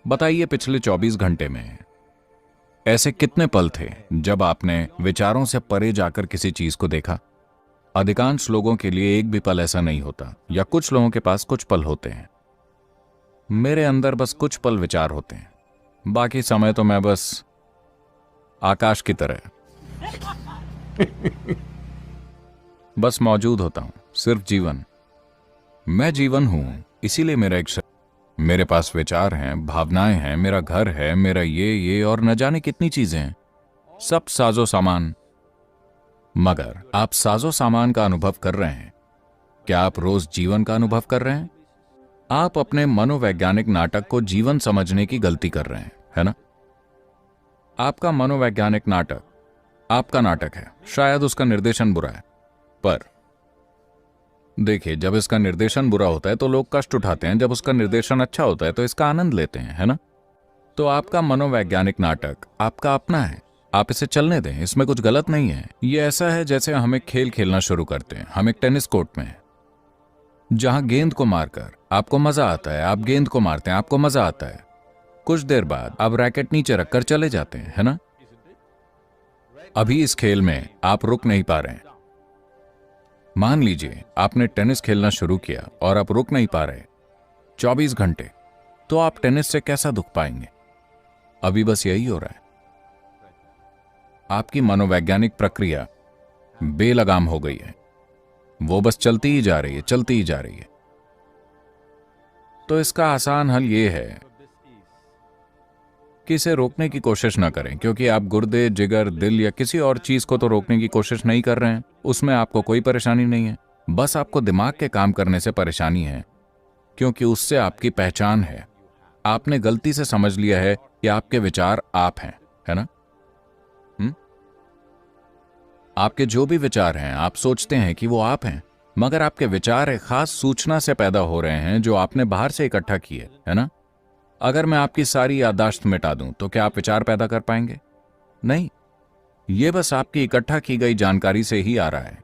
बताइए, पिछले 24 घंटे में ऐसे कितने पल थे जब आपने विचारों से परे जाकर किसी चीज को देखा? अधिकांश लोगों के लिए एक भी पल ऐसा नहीं होता, या कुछ लोगों के पास कुछ पल होते हैं। मेरे अंदर बस कुछ पल विचार होते हैं, बाकी समय तो मैं बस आकाश की तरह बस मौजूद होता हूं। सिर्फ जीवन। मैं जीवन हूं, इसीलिए मेरा एक मेरे पास विचार हैं, भावनाएं हैं, मेरा घर है, मेरा ये और न जाने कितनी चीजें हैं, सब साजो सामान। मगर आप साजो सामान का अनुभव कर रहे हैं? क्या आप रोज जीवन का अनुभव कर रहे हैं? आप अपने मनोवैज्ञानिक नाटक को जीवन समझने की गलती कर रहे हैं, है ना? आपका मनोवैज्ञानिक नाटक आपका नाटक है। शायद उसका निर्देशन बुरा है, पर देखिए, जब इसका निर्देशन बुरा होता है तो लोग कष्ट उठाते हैं, जब उसका निर्देशन अच्छा होता है तो इसका आनंद लेते हैं, है ना? तो आपका मनोवैज्ञानिक नाटक आपका अपना है, आप इसे चलने दें, इसमें कुछ गलत नहीं है। ये ऐसा है जैसे हम एक खेल खेलना शुरू करते हैं। हम एक टेनिस कोर्ट में हैं, जहां गेंद को मारकर आपको मजा आता है, आप गेंद को मारते हैं, आपको मजा आता है। कुछ देर बाद आप रैकेट नीचे रखकर चले जाते हैं, है ना? अभी इस खेल में आप रुक नहीं पा रहे हैं। मान लीजिए आपने टेनिस खेलना शुरू किया और आप रुक नहीं पा रहे 24 घंटे, तो आप टेनिस से कैसा दुख पाएंगे? अभी बस यही हो रहा है। आपकी मनोवैज्ञानिक प्रक्रिया बेलगाम हो गई है, वो बस चलती ही जा रही है, चलती ही जा रही है। तो इसका आसान हल ये है कि इसे रोकने की कोशिश ना करें, क्योंकि आप गुर्दे, जिगर, दिल या किसी और चीज को तो रोकने की कोशिश नहीं कर रहे हैं। उसमें आपको कोई परेशानी नहीं है, बस आपको दिमाग के काम करने से परेशानी है, क्योंकि उससे आपकी पहचान है। आपने गलती से समझ लिया है कि आपके विचार आप हैं, है ना? आपके जो भी विचार हैं, आप सोचते हैं कि वो आप हैं, मगर आपके विचार एक खास सूचना से पैदा हो रहे हैं जो आपने बाहर से इकट्ठा की है ना? अगर मैं आपकी सारी याददाश्त मिटा दूं तो क्या आप विचार पैदा कर पाएंगे? नहीं। ये बस आपकी इकट्ठा की गई जानकारी से ही आ रहा है।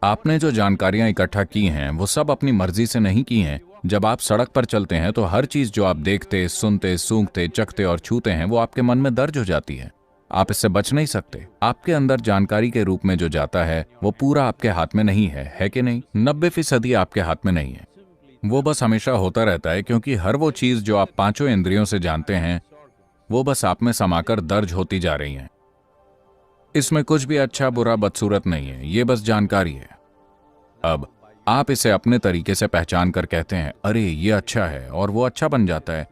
आपने जो जानकारियां इकट्ठा की हैं वो सब अपनी मर्जी से नहीं की हैं। जब आप सड़क पर चलते हैं तो हर चीज जो आप देखते, सुनते, सूंघते, चखते और छूते हैं वो आपके मन में दर्ज हो जाती है। आप इससे बच नहीं सकते। आपके अंदर जानकारी के रूप में जो जाता है वो पूरा आपके हाथ में नहीं है कि नहीं? 90% आपके हाथ में नहीं है। वो बस हमेशा होता रहता है, क्योंकि हर वो चीज जो आप पांचों इंद्रियों से जानते हैं वो बस आप में समाकर दर्ज होती जा रही हैं। इसमें कुछ भी अच्छा, बुरा, बदसूरत नहीं है, ये बस जानकारी है। अब आप इसे अपने तरीके से पहचान कर कहते हैं, अरे ये अच्छा है, और वो अच्छा बन जाता है।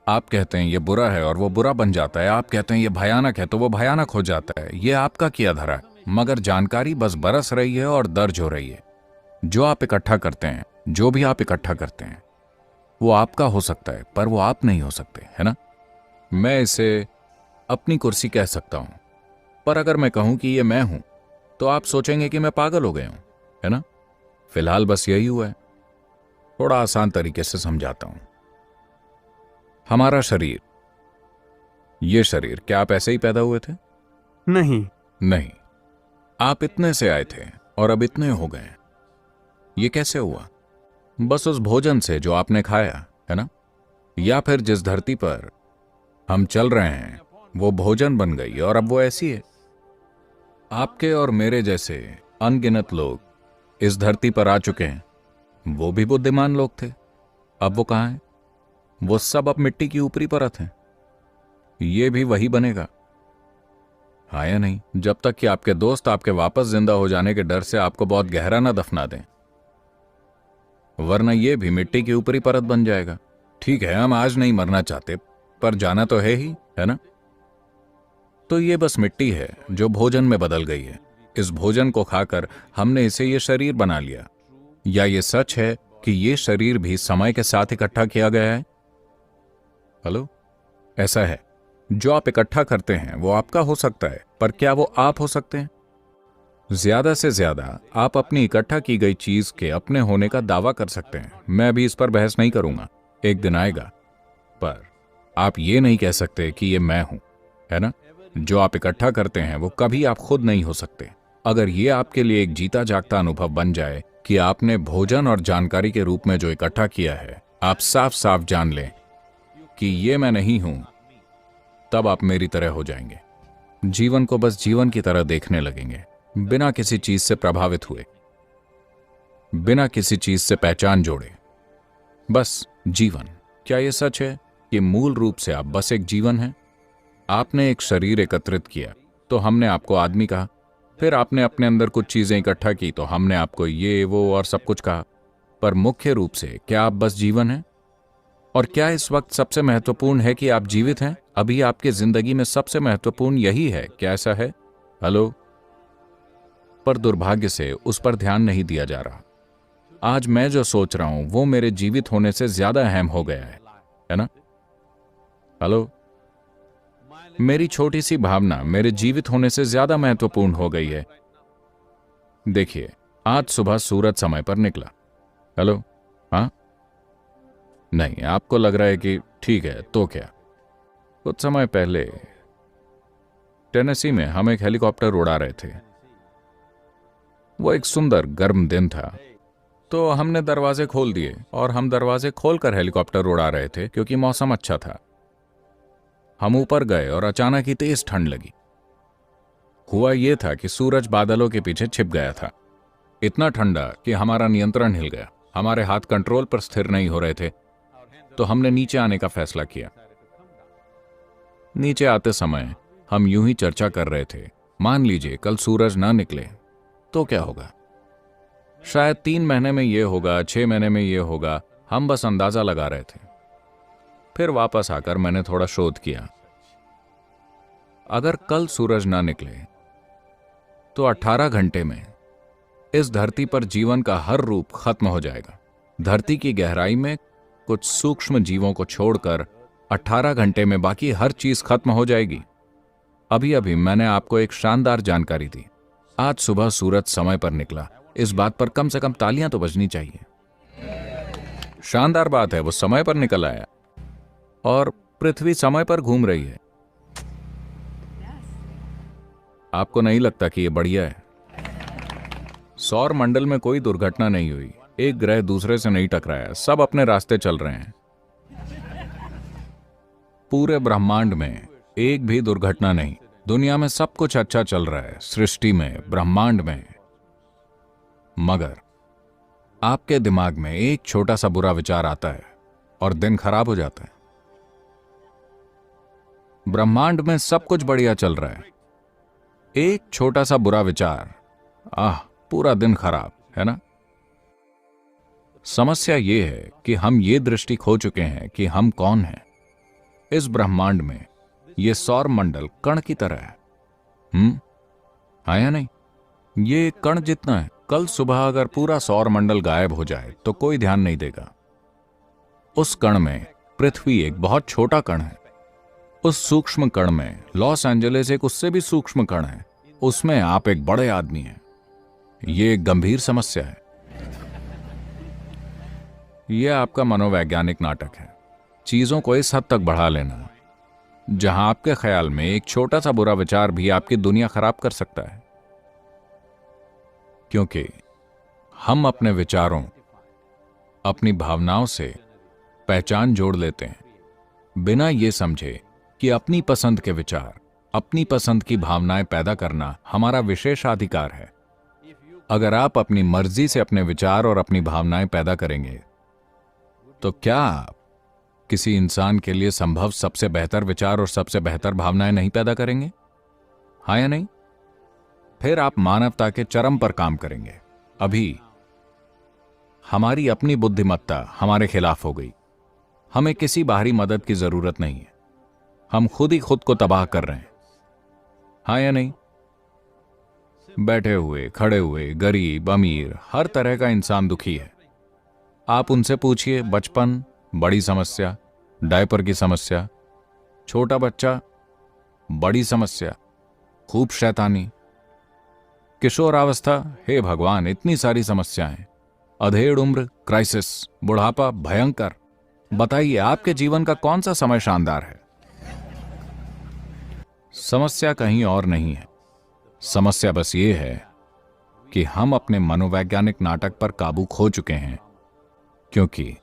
आप कहते हैं ये बुरा है और वो बुरा बन जाता है। आप कहते हैं ये भयानक है तो वो भयानक हो जाता है। ये आपका किया धरा है, मगर जानकारी बस बरस रही है और दर्ज हो रही है। जो आप इकट्ठा करते हैं, जो भी आप इकट्ठा करते हैं, वो आपका हो सकता है, पर वो आप नहीं हो सकते, है ना? मैं इसे अपनी कुर्सी कह सकता हूं, पर अगर मैं कहूं कि ये मैं हूं तो आप सोचेंगे कि मैं पागल हो गया हूं, है ना? फिलहाल बस यही हुआ है। थोड़ा आसान तरीके से समझाता हूं। हमारा शरीर, ये शरीर, क्या आप ऐसे ही पैदा हुए थे? नहीं, आप इतने से आए थे और अब इतने हो गए। ये कैसे हुआ? बस उस भोजन से जो आपने खाया, है ना? या फिर जिस धरती पर हम चल रहे हैं वो भोजन बन गई और अब वो ऐसी है। आपके और मेरे जैसे अनगिनत लोग इस धरती पर आ चुके हैं। वो भी बुद्धिमान लोग थे, अब वो कहां हैं? वो सब अब मिट्टी की ऊपरी परत हैं। ये भी वही बनेगा, हाँ या नहीं? जब तक कि आपके दोस्त आपके वापस जिंदा हो जाने के डर से आपको बहुत गहरा ना दफना दें, वरना ये भी मिट्टी की ऊपरी परत बन जाएगा। ठीक है, हम आज नहीं मरना चाहते, पर जाना तो है ही, है ना? तो ये बस मिट्टी है जो भोजन में बदल गई है। इस भोजन को खाकर हमने इसे ये शरीर बना लिया। या ये सच है कि ये शरीर भी समय के साथ इकट्ठा किया गया है? हेलो, ऐसा है। जो आप इकट्ठा करते हैं वो आपका हो सकता है, पर क्या वो आप हो सकते हैं? ज्यादा से ज्यादा आप अपनी इकट्ठा की गई चीज के अपने होने का दावा कर सकते हैं। मैं अभी इस पर बहस नहीं करूंगा, एक दिन आएगा, पर आप ये नहीं कह सकते कि ये मैं हूं, है ना? जो आप इकट्ठा करते हैं वो कभी आप खुद नहीं हो सकते। अगर ये आपके लिए एक जीता जागता अनुभव बन जाए कि आपने भोजन और जानकारी के रूप में जो इकट्ठा किया है, आप साफ साफ जान लें कि ये मैं नहीं हूं, तब आप मेरी तरह हो जाएंगे। जीवन को बस जीवन की तरह देखने लगेंगे, बिना किसी चीज से प्रभावित हुए, बिना किसी चीज से पहचान जोड़े, बस जीवन। क्या यह सच है कि मूल रूप से आप बस एक जीवन हैं? आपने एक शरीर एकत्रित किया तो हमने आपको आदमी कहा, फिर आपने अपने अंदर कुछ चीजें इकट्ठा की तो हमने आपको ये वो और सब कुछ कहा, पर मुख्य रूप से क्या आप बस जीवन हैं? और क्या इस वक्त सबसे महत्वपूर्ण है कि आप जीवित हैं? अभी आपकी जिंदगी में सबसे महत्वपूर्ण यही है, क्या ऐसा है? हेलो? पर दुर्भाग्य से उस पर ध्यान नहीं दिया जा रहा। आज मैं जो सोच रहा हूं वो मेरे जीवित होने से ज्यादा अहम हो गया है ना? हेलो? मेरी छोटी सी भावना मेरे जीवित होने से ज्यादा महत्वपूर्ण हो गई है। देखिए, आज सुबह सूरज समय पर निकला। हेलो? हाँ? नहीं, आपको लग रहा है कि ठीक है तो क्या। कुछ समय पहले टेनेसी में हम एक हेलीकॉप्टर उड़ा रहे थे। वो एक सुंदर गर्म दिन था, तो हमने दरवाजे खोल दिए और हम दरवाजे खोलकर हेलीकॉप्टर उड़ा रहे थे क्योंकि मौसम अच्छा था। हम ऊपर गए और अचानक ही तेज ठंड लगी। हुआ यह था कि सूरज बादलों के पीछे छिप गया था, इतना ठंडा कि हमारा नियंत्रण हिल गया। हमारे हाथ कंट्रोल पर स्थिर नहीं हो रहे थे, तो हमने नीचे आने का फैसला किया। नीचे आते समय हम यूं ही चर्चा कर रहे थे, मान लीजिए कल सूरज ना निकले तो क्या होगा? शायद 3 महीने में यह होगा, 6 महीने में यह होगा, हम बस अंदाजा लगा रहे थे। फिर वापस आकर मैंने थोड़ा शोध किया। अगर कल सूरज ना निकले तो 18 घंटे में इस धरती पर जीवन का हर रूप खत्म हो जाएगा। धरती की गहराई में कुछ सूक्ष्म जीवों को छोड़कर 18 घंटे में बाकी हर चीज खत्म हो जाएगी। अभी अभी मैंने आपको एक शानदार जानकारी दी। आज सुबह सूरज समय पर निकला। इस बात पर कम से कम तालियां तो बजनी चाहिए। शानदार बात है, वो समय पर निकल आया और पृथ्वी समय पर घूम रही है। आपको नहीं लगता कि यह बढ़िया है? सौर मंडल में कोई दुर्घटना नहीं हुई, एक ग्रह दूसरे से नहीं टकराया, सब अपने रास्ते चल रहे हैं। पूरे ब्रह्मांड में एक भी दुर्घटना नहीं। दुनिया में सब कुछ अच्छा चल रहा है, सृष्टि में, ब्रह्मांड में। मगर आपके दिमाग में एक छोटा सा बुरा विचार आता है और दिन खराब हो जाता है। ब्रह्मांड में सब कुछ बढ़िया चल रहा है, एक छोटा सा बुरा विचार, पूरा दिन खराब, है ना? समस्या यह है कि हम ये दृष्टि खो चुके हैं कि हम कौन हैं। इस ब्रह्मांड में यह सौर मंडल कण की तरह है। हाँ या नहीं? ये कण जितना है। कल सुबह अगर पूरा सौर मंडल गायब हो जाए तो कोई ध्यान नहीं देगा। उस कण में पृथ्वी एक बहुत छोटा कण है। उस सूक्ष्म कण में लॉस एंजलिस एक उससे भी सूक्ष्म कण है। उसमें आप एक बड़े आदमी हैं। यह एक गंभीर समस्या है। यह आपका मनोवैज्ञानिक नाटक है, चीजों को इस हद तक बढ़ा लेना जहां आपके ख्याल में एक छोटा सा बुरा विचार भी आपकी दुनिया खराब कर सकता है। क्योंकि हम अपने विचारों, अपनी भावनाओं से पहचान जोड़ लेते हैं बिना यह समझे कि अपनी पसंद के विचार, अपनी पसंद की भावनाएं पैदा करना हमारा विशेषाधिकार है। अगर आप अपनी मर्जी से अपने विचार और अपनी भावनाएं पैदा करेंगे तो क्या आप किसी इंसान के लिए संभव सबसे बेहतर विचार और सबसे बेहतर भावनाएं नहीं पैदा करेंगे? हाँ या नहीं? फिर आप मानवता के चरम पर काम करेंगे। अभी हमारी अपनी बुद्धिमत्ता हमारे खिलाफ हो गई। हमें किसी बाहरी मदद की जरूरत नहीं है, हम खुद ही खुद को तबाह कर रहे हैं। हाँ या नहीं? बैठे हुए, खड़े हुए, गरीब, अमीर, हर तरह का इंसान दुखी है। आप उनसे पूछिए, बचपन बड़ी समस्या, डायपर की समस्या, छोटा बच्चा बड़ी समस्या, खूब शैतानी, किशोरावस्था, हे भगवान इतनी सारी समस्याएं, अधेड़ उम्र, क्राइसिस, बुढ़ापा, भयंकर। बताइए आपके जीवन का कौन सा समय शानदार है? समस्या कहीं और नहीं है। समस्या बस ये है कि हम अपने मनोवैज्ञानिक नाटक पर काबू खो चुके हैं, क्योंकि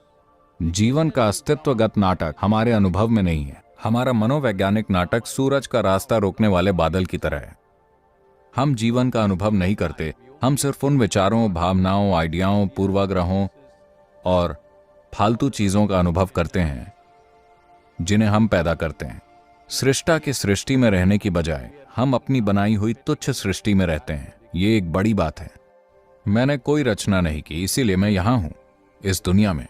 जीवन का अस्तित्वगत नाटक हमारे अनुभव में नहीं है। हमारा मनोवैज्ञानिक नाटक सूरज का रास्ता रोकने वाले बादल की तरह है। हम जीवन का अनुभव नहीं करते, हम सिर्फ उन विचारों, भावनाओं, आइडियाओं, पूर्वाग्रहों और फालतू चीजों का अनुभव करते हैं जिन्हें हम पैदा करते हैं। सृष्टा की सृष्टि में रहने की बजाय हम अपनी बनाई हुई तुच्छ सृष्टि में रहते हैं। ये एक बड़ी बात है। मैंने कोई रचना नहीं की, इसीलिए मैं यहां हूं, इस दुनिया में।